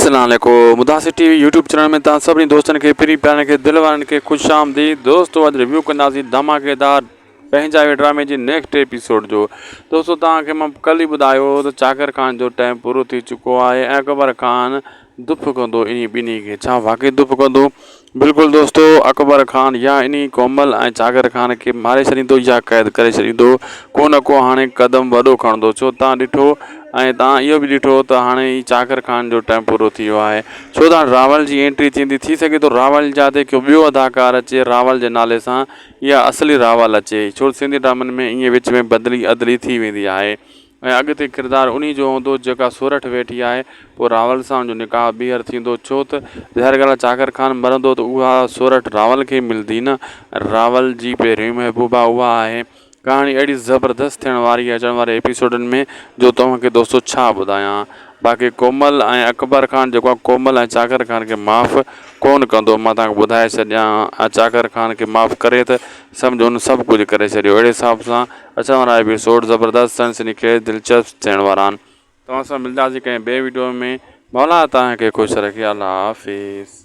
अस्सलाम वालेकुम। Mudasir TV YouTube channel में तव्हां सभिनी दोस्तनि खे प्यारे प्यारनि खे दिलि वारनि खे ख़ुशि आमदीद। दोस्तों अॼु रिव्यू कंदासीं धमाकेदार पंहिंजावे ड्रामे जी नेक्स्ट एपिसोड जो। दोस्तों तव्हांखे मां कल्ह ई ॿुधायो त चाकर ख़ान जो टाइम पूरो थी चुको आहे ऐं अकबर ख़ान दुफ़ कंदो इन ॿिन्ही खे। छा वाक़ई दुफ़ कंदो? बिल्कुलु दोस्तों, अकबर ख़ान या इन कोमल ऐं चाकर ख़ान खे मारे छॾींदो या क़ैद करे छॾींदो। को न को हाणे क़दम वॾो खणंदो। छो तव्हां ॾिठो ऐं तव्हां इहो बि ॾिठो त हाणे ई चाकर ख़ान जो टाइम पूरो थी वियो आहे। छो त रावल जी एंट्री थी सघे थो रावल जा ते को ॿियो अदाकार अचे रावल जे नाले सां या असली रावल अचे। छो सिंधी ड्रामनि में ईअं विच में बदिली अदली थी वेंदी आहे ऐं अॻिते किरदारु उन जो हूंदो जेका सोरठ वेठी आहे। पोइ रावल सां उनजो निकाह ॿीहर थींदो। छो त ज़ाहिर ॻाल्हि आहे चाकर ख़ान मरंदो त उहा सोरठ रावल खे मिलंदी न। रावल जी पहिरीं महबूबा उहा आहे। कहाणी अहिड़ी ज़बरदस्त थियण वारी आहे अचण वारे एपिसोडनि में जो तव्हांखे दोस्तों छा ॿुधायां। बाक़ी कोमल ऐं अकबर ख़ान जेको आहे कोमल ऐं चाकर ख़ान खे माफ़ु कोन कंदो। मां तव्हांखे ॿुधाए छॾियां चाकर ख़ान खे माफ़ु करे त सम्झो हुन सभु कुझु करे छॾियो। अहिड़े हिसाब सां अचण वारा एपिसोड ज़बरदस्त सनसनीखेज़ दिलचस्प थियण वारा आहिनि। तव्हां सां मिलंदासीं कंहिं ॿिए वीडियो में। मौला तव्हांखे ख़ुशि रखे। अल्लाह हाफ़िज़।